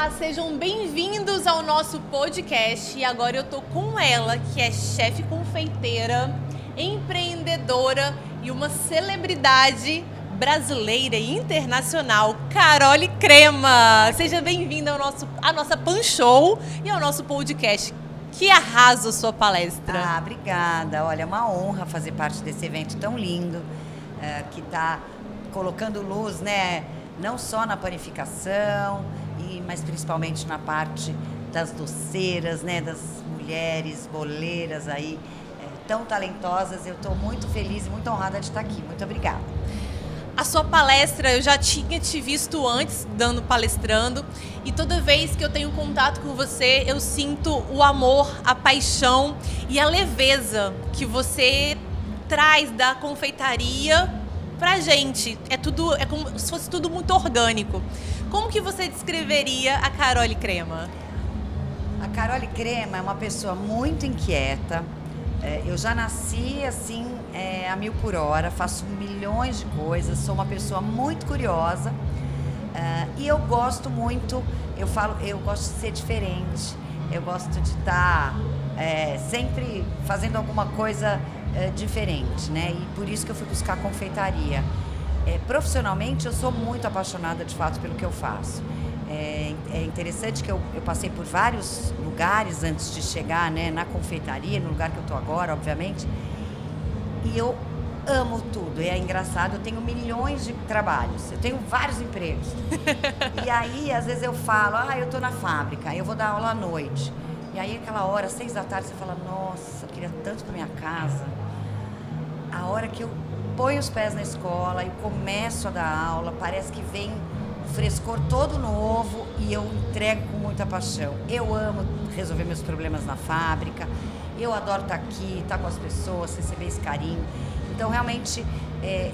Olá, sejam bem-vindos ao nosso podcast. E agora eu tô com ela, que é chefe confeiteira, empreendedora e uma celebridade brasileira e internacional, Carole Crema. Seja bem-vinda à nossa Pan Show e ao nosso podcast. Que arrasa a sua palestra. Obrigada. Olha, é uma honra fazer parte desse evento tão lindo, que está colocando luz, né, não só na panificação, mas principalmente na parte das doceiras, né, das mulheres boleiras aí, tão talentosas. Eu estou muito feliz e muito honrada de estar aqui. Muito obrigada. A sua palestra, eu já tinha te visto antes, palestrando, e toda vez que eu tenho contato com você, eu sinto o amor, a paixão e a leveza que você traz da confeitaria pra gente. É como se fosse tudo muito orgânico. Como que você descreveria a Carole Crema? A Carole Crema é uma pessoa muito inquieta. Eu já nasci assim, a 1000 por hora, faço milhões de coisas, sou uma pessoa muito curiosa, e eu gosto muito, eu gosto de ser diferente, eu gosto de estar sempre fazendo alguma coisa diferente, né? E por isso que eu fui buscar a confeitaria. Profissionalmente, eu sou muito apaixonada de fato pelo que eu faço. É interessante que eu passei por vários lugares antes de chegar, né, na confeitaria, no lugar que eu estou agora, obviamente, e eu amo tudo. É engraçado, eu tenho milhões de trabalhos, eu tenho vários empregos. E aí, às vezes eu falo, eu estou na fábrica, eu vou dar aula à noite. E aí, aquela hora, 6 da tarde, você fala, nossa, eu queria tanto para minha casa. A hora que eu ponho os pés na escola e começo a dar aula, parece que vem frescor todo novo e eu entrego com muita paixão. Eu amo resolver meus problemas na fábrica, eu adoro estar aqui, estar com as pessoas, receber esse carinho. Então, realmente,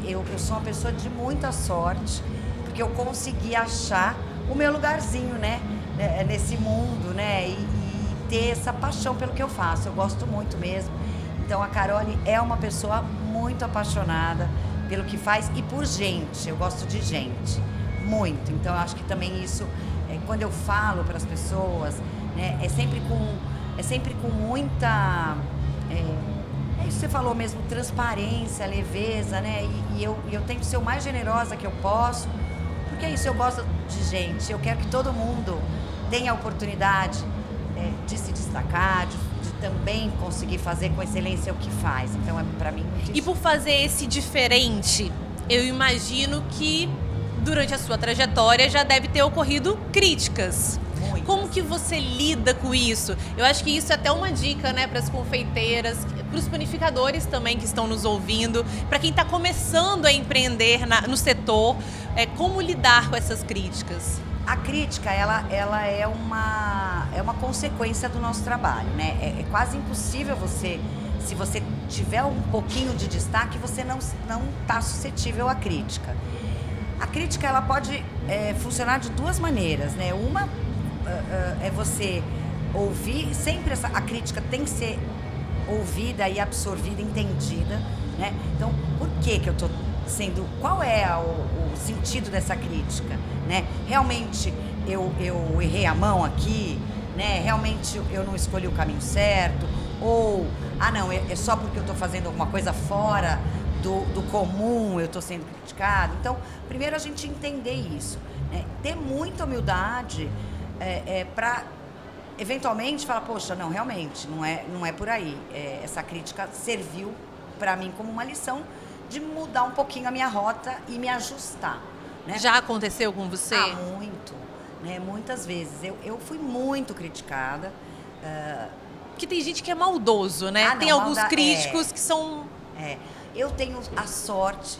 eu sou uma pessoa de muita sorte, porque eu consegui achar o meu lugarzinho, né, nesse mundo, né, e ter essa paixão pelo que eu faço. Eu gosto muito mesmo. Então, a Carole é uma pessoa muito apaixonada pelo que faz e por gente. Eu gosto de gente. Muito. Então, eu acho que também isso, quando eu falo para as pessoas, né, é sempre com muita, é isso que você falou mesmo, transparência, leveza, né, e eu tento ser o mais generosa que eu posso, porque é isso, eu gosto de gente, eu quero que todo mundo tenha a oportunidade de se destacar, de também conseguir fazer com excelência o que faz. Então, para mim, muito. E por fazer esse diferente, eu imagino que durante a sua trajetória já deve ter ocorrido críticas. Muitas. Como que você lida com isso? Eu acho que isso é até uma dica, né, para as confeiteiras, para os panificadores também que estão nos ouvindo, para quem está começando a empreender no setor, como lidar com essas críticas? A crítica, ela é uma consequência do nosso trabalho, né? É quase impossível se você tiver um pouquinho de destaque, você não está suscetível à crítica. A crítica, ela pode funcionar de duas maneiras, né? Uma é você ouvir, sempre a crítica tem que ser ouvida e absorvida, entendida, né? Então, por que eu estou sendo... Qual é o sentido dessa crítica, né? Realmente eu errei a mão aqui, né? Realmente eu não escolhi o caminho certo? Ou, não, é só porque eu estou fazendo alguma coisa fora do comum, eu estou sendo criticado. Então, primeiro a gente entender isso, né? Ter muita humildade para eventualmente falar, poxa, não, realmente, não é por aí. Essa crítica serviu para mim como uma lição de mudar um pouquinho a minha rota e me ajustar, né? Já aconteceu com você? Muito, né? Muitas vezes. Eu fui muito criticada. Porque tem gente que é maldoso, né? Não, tem alguns críticos que são... Eu tenho a sorte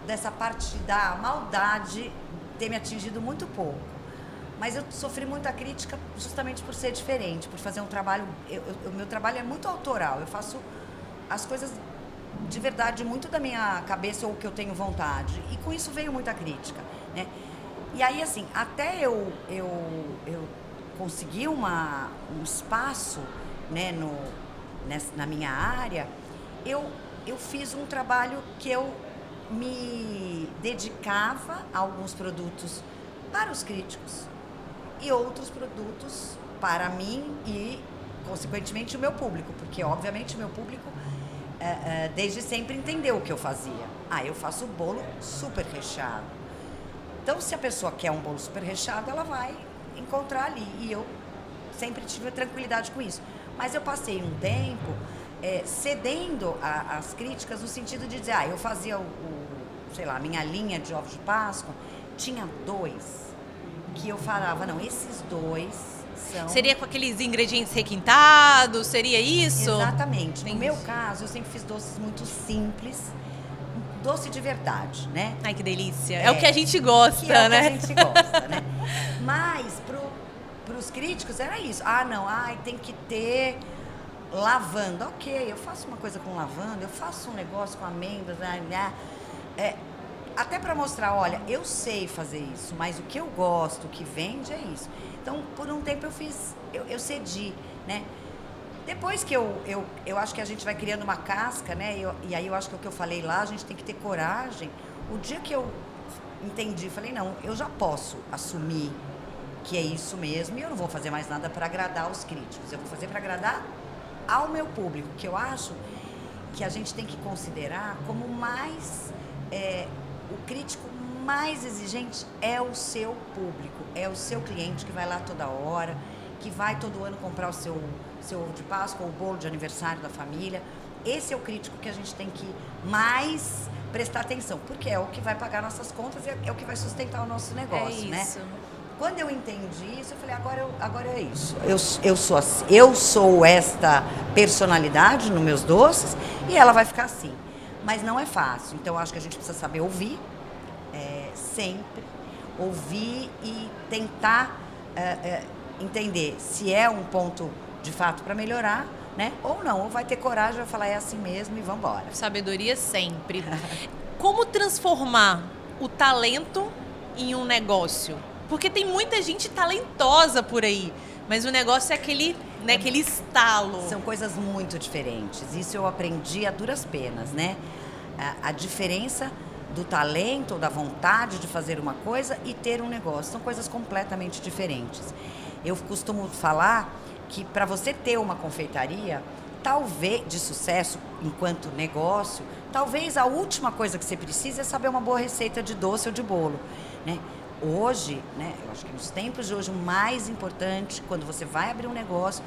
dessa parte da maldade ter me atingido muito pouco. Mas eu sofri muita crítica justamente por ser diferente, por fazer um trabalho... O meu trabalho é muito autoral. Eu faço as coisas de verdade muito da minha cabeça ou que eu tenho vontade. E com isso veio muita crítica, né? E aí, assim, até eu conseguir um espaço, né, na minha área, eu fiz um trabalho que eu me dedicava a alguns produtos para os críticos. e outros produtos para mim e, consequentemente, o meu público. Porque, obviamente, o meu público desde sempre entendeu o que eu fazia. Eu faço bolo super recheado. Então, se a pessoa quer um bolo super recheado, ela vai encontrar ali. E eu sempre tive tranquilidade com isso. Mas eu passei um tempo cedendo às críticas no sentido de dizer, eu fazia sei lá, a minha linha de ovos de Páscoa, tinha 2 que eu falava, não, esses 2 são... Seria com aqueles ingredientes requintados? Seria isso? Exatamente. No meu caso, eu sempre fiz doces muito simples, doce de verdade, né? Ai, que delícia. É o que a gente gosta, que é né? o que a gente gosta, né? Mas, pros críticos, era isso. Não, tem que ter lavanda. Ok, eu faço uma coisa com lavanda, eu faço um negócio com amêndoas, até para mostrar, olha, eu sei fazer isso, mas o que eu gosto, o que vende é isso. Então, por um tempo eu cedi, né? Depois que eu acho que a gente vai criando uma casca, né? E aí eu acho que o que eu falei lá, a gente tem que ter coragem. O dia que eu entendi, falei, não, eu já posso assumir que é isso mesmo e eu não vou fazer mais nada para agradar os críticos. Eu vou fazer para agradar ao meu público, que eu acho que a gente tem que considerar como mais... o crítico mais exigente é o seu público, é o seu cliente que vai lá toda hora, que vai todo ano comprar o seu ovo de Páscoa ou o bolo de aniversário da família. Esse é o crítico que a gente tem que mais prestar atenção, porque é o que vai pagar nossas contas e é o que vai sustentar o nosso negócio, né? Quando eu entendi isso, eu falei, agora é isso. Eu sou esta personalidade nos meus doces e ela vai ficar assim. Mas não é fácil. Então, eu acho que a gente precisa saber ouvir, sempre. Ouvir e tentar entender se é um ponto, de fato, para melhorar, né? Ou não. Ou vai ter coragem, vai falar, é assim mesmo e vamos embora. Sabedoria sempre. Como transformar o talento em um negócio? Porque tem muita gente talentosa por aí, mas o negócio é aquele estalo. São coisas muito diferentes. Isso eu aprendi a duras penas, né? A diferença do talento, ou da vontade de fazer uma coisa e ter um negócio. São coisas completamente diferentes. Eu costumo falar que para você ter uma confeitaria, talvez, de sucesso enquanto negócio, talvez a última coisa que você precisa é saber uma boa receita de doce ou de bolo, né? Hoje, né, eu acho que nos tempos de hoje, o mais importante, quando você vai abrir um negócio,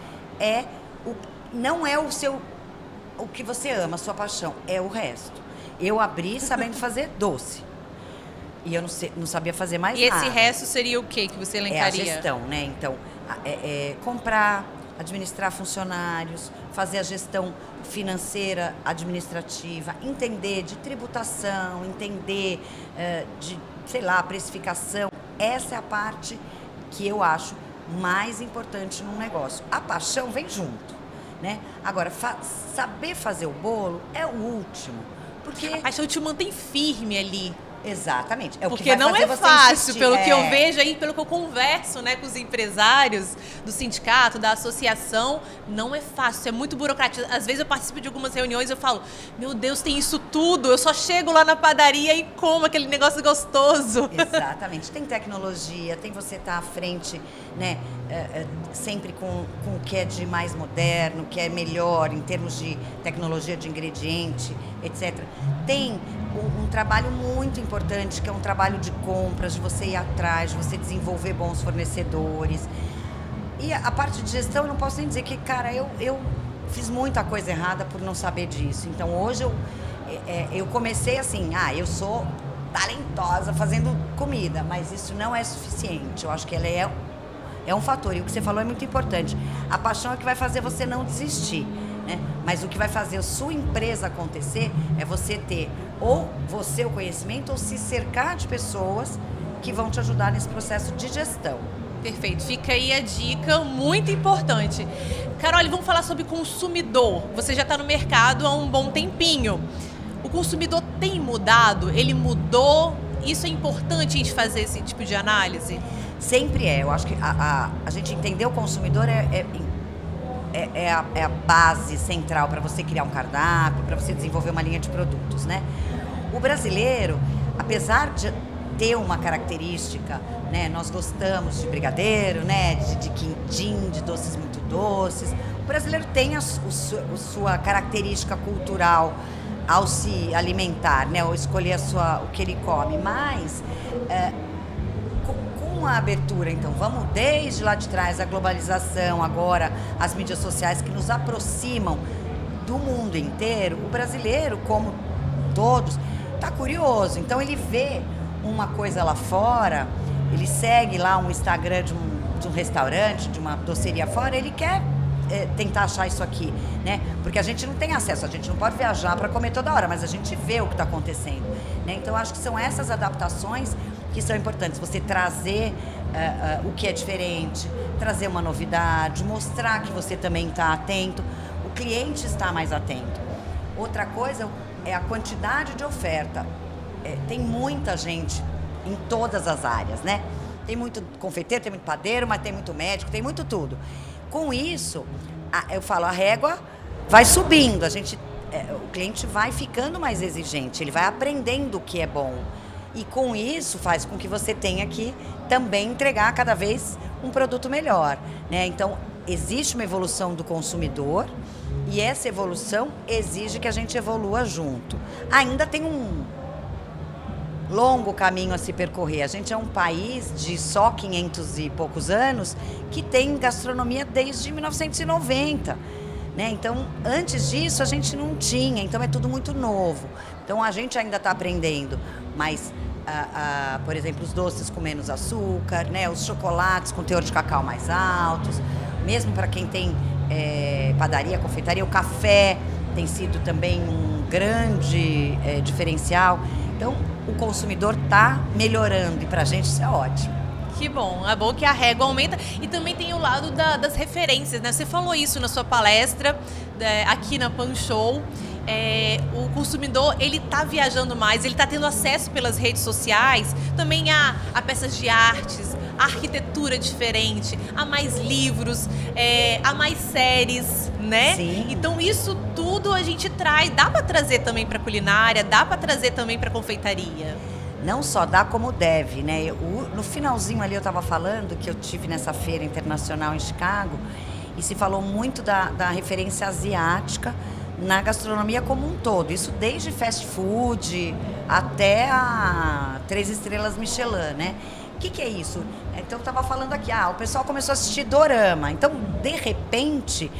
não é o que você ama, a sua paixão, é o resto. Eu abri sabendo fazer doce. E eu não sabia fazer mais nada. E esse resto seria o que você elencaria? É a gestão, né? Então, comprar, administrar funcionários, fazer a gestão financeira, administrativa, entender de tributação, entender de, sei lá, precificação. Essa é a parte que eu acho mais importante num negócio. A paixão vem junto, né? Agora, saber fazer o bolo é o último. Porque a paixão te mantém firme ali. Exatamente. Porque não é fácil, pelo que eu vejo aí, pelo que eu converso, né, com os empresários do sindicato, da associação, não é fácil, é muito burocrático. Às vezes eu participo de algumas reuniões e eu falo, meu Deus, tem isso tudo, eu só chego lá na padaria e como aquele negócio gostoso. Exatamente. Tem tecnologia, tem você estar à frente, né, sempre com o que é de mais moderno, que é melhor em termos de tecnologia de ingrediente, etc. Tem um trabalho muito importante, que é um trabalho de compras, de você ir atrás, de você desenvolver bons fornecedores. E a parte de gestão, eu não posso nem dizer que, cara, eu fiz muita coisa errada por não saber disso. Então, hoje eu comecei assim, eu sou talentosa fazendo comida, mas isso não é suficiente. Eu acho que ela é um fator. E o que você falou é muito importante. A paixão é que vai fazer você não desistir, né? Mas o que vai fazer a sua empresa acontecer é você ter ou o conhecimento ou se cercar de pessoas que vão te ajudar nesse processo de gestão. Perfeito. Fica aí a dica muito importante. Carole, vamos falar sobre consumidor. Você já está no mercado há um bom tempinho. O consumidor tem mudado? Ele mudou? Isso é importante a gente fazer esse tipo de análise? Sempre é. Eu acho que a gente entender o consumidor é a base central para você criar um cardápio, para você desenvolver uma linha de produtos, né? O brasileiro, apesar de ter uma característica, né? Nós gostamos de brigadeiro, né? De quindim, de doces muito doces. O brasileiro tem a sua característica cultural ao se alimentar, né? Ou escolher o que ele come. Mas, com a abertura, então, vamos desde lá de trás, a globalização, agora as mídias sociais que nos aproximam do mundo inteiro, o brasileiro, como todos, está curioso. Então, ele vê uma coisa lá fora, ele segue lá um Instagram de um restaurante, de uma doceria fora, ele quer tentar achar isso aqui, né? Porque a gente não tem acesso, a gente não pode viajar para comer toda hora, mas a gente vê o que está acontecendo, né? Então, acho que são essas adaptações que são importantes. Você trazer o que é diferente, trazer uma novidade, mostrar que você também está atento, o cliente está mais atento. Outra coisa é a quantidade de oferta. Tem muita gente em todas as áreas, né? Tem muito confeiteiro, tem muito padeiro, mas tem muito médico, tem muito tudo. Com isso, eu falo, a régua vai subindo, o cliente vai ficando mais exigente, ele vai aprendendo o que é bom. E com isso faz com que você tenha que também entregar cada vez um produto melhor, né? Então, existe uma evolução do consumidor e essa evolução exige que a gente evolua junto. Ainda tem um longo caminho a se percorrer. A gente é um país de só 500 e poucos anos que tem gastronomia desde 1990, né? Então, antes disso, a gente não tinha. Então, é tudo muito novo. Então, a gente ainda está aprendendo. Mas, por exemplo, os doces com menos açúcar, né? Os chocolates com teor de cacau mais altos. Mesmo para quem tem padaria, confeitaria, o café tem sido também um grande diferencial. Então, o consumidor está melhorando e para a gente isso é ótimo. Que bom, é bom que a régua aumenta e também tem o lado das referências, né? Você falou isso na sua palestra aqui na Panshow. O consumidor, ele tá viajando mais, ele tá tendo acesso pelas redes sociais também a peças de artes, a arquitetura diferente, a mais livros, a mais séries, né? Sim. Então isso tudo a gente traz, dá para trazer também para culinária, dá para trazer também para confeitaria. Não só dá como deve, né? No finalzinho ali eu estava falando que eu tive nessa feira internacional em Chicago e se falou muito da referência asiática na gastronomia como um todo. Isso desde fast food até a 3 estrelas Michelin, né? O que é isso? Então eu estava falando aqui, o pessoal começou a assistir dorama. Então, de repente,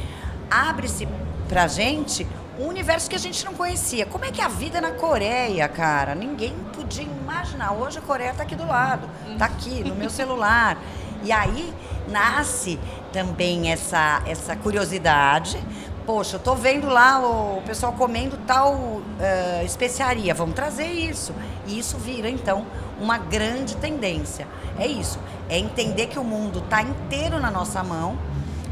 abre-se pra gente um universo que a gente não conhecia. Como é que é a vida na Coreia, cara? Ninguém podia imaginar. Hoje a Coreia está aqui do lado, está aqui no meu celular. E aí nasce também essa curiosidade. Poxa, eu tô vendo lá o pessoal comendo tal especiaria, vamos trazer isso. E isso vira, então, uma grande tendência. É isso, é entender que o mundo está inteiro na nossa mão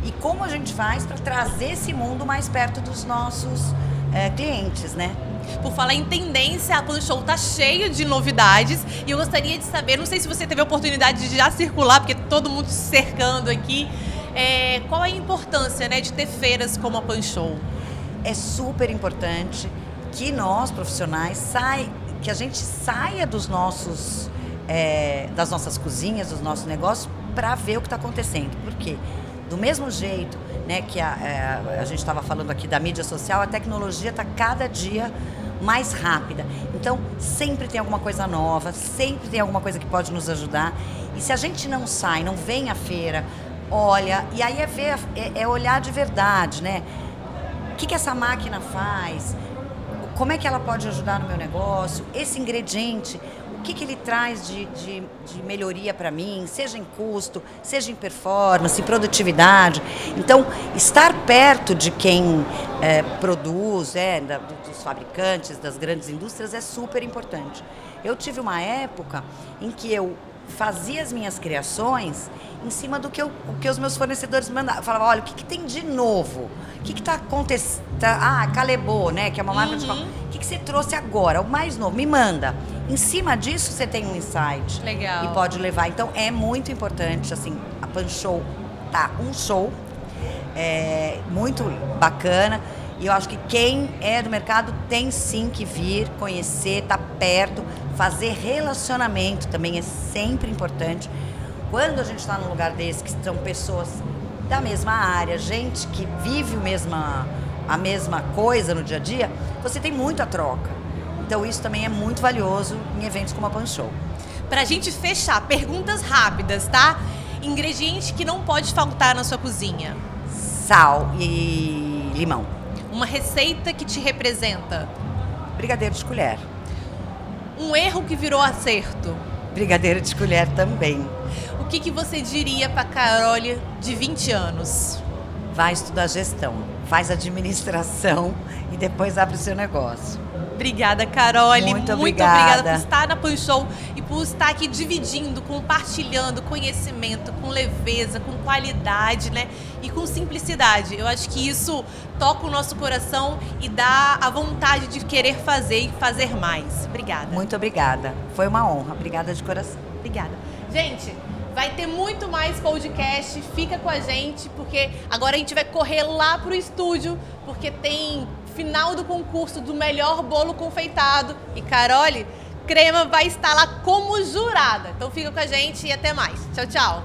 e como a gente faz para trazer esse mundo mais perto dos nossos clientes, né? Por falar em tendência, a Panshow tá cheio de novidades e eu gostaria de saber, não sei se você teve a oportunidade de já circular, porque todo mundo se cercando aqui, qual a importância, né, de ter feiras como a Panshow? É super importante que nós, profissionais, que a gente saia das nossas cozinhas, dos nossos negócios, para ver o que está acontecendo. Por quê? Do mesmo jeito, né, que a gente estava falando aqui da mídia social, a tecnologia está cada dia mais rápida. Então, sempre tem alguma coisa nova, sempre tem alguma coisa que pode nos ajudar. E se a gente não sai, não vem à feira, olha, e aí é olhar de verdade, né? O que essa máquina faz? Como é que ela pode ajudar no meu negócio? Esse ingrediente, o que ele traz de melhoria para mim, seja em custo, seja em performance, produtividade. Então, estar perto de quem produz, dos fabricantes, das grandes indústrias, é super importante. Eu tive uma época em que eu fazia as minhas criações em cima do que os meus fornecedores me mandavam. Eu falava, olha, o que tem de novo? O que está acontecendo? Calebô, né? Que é uma marca de... O que você trouxe agora? O mais novo, me manda. Em cima disso, você tem um insight. Legal. E pode levar. Então, é muito importante, assim, a Panshow tá um show. Muito bacana. E eu acho que quem é do mercado tem sim que vir, conhecer, tá perto, Fazer relacionamento também é sempre importante. Quando a gente está num lugar desse, que são pessoas da mesma área, gente que vive a mesma coisa no dia a dia, você tem muita troca. Então isso também é muito valioso em eventos como a Pan-Show. Pra gente fechar, perguntas rápidas, tá? Ingrediente que não pode faltar na sua cozinha. Sal e limão. Uma receita que te representa. Brigadeiro de colher. Um erro que virou acerto. Brigadeiro de colher também. O que você diria pra Carole de 20 anos? Vai estudar gestão, faz administração e depois abre o seu negócio. Obrigada, Carole. Muito obrigada obrigada por estar na Pan-Show e por estar aqui dividindo, compartilhando conhecimento com leveza, com qualidade, né? E com simplicidade. Eu acho que isso toca o nosso coração e dá a vontade de querer fazer e fazer mais. Obrigada. Muito obrigada. Foi uma honra. Obrigada de coração. Obrigada. Gente, vai ter muito mais podcast. Fica com a gente, porque agora a gente vai correr lá pro estúdio, porque tem final do concurso do melhor bolo confeitado. E Carole Crema vai estar lá como jurada. Então fica com a gente e até mais. Tchau, tchau.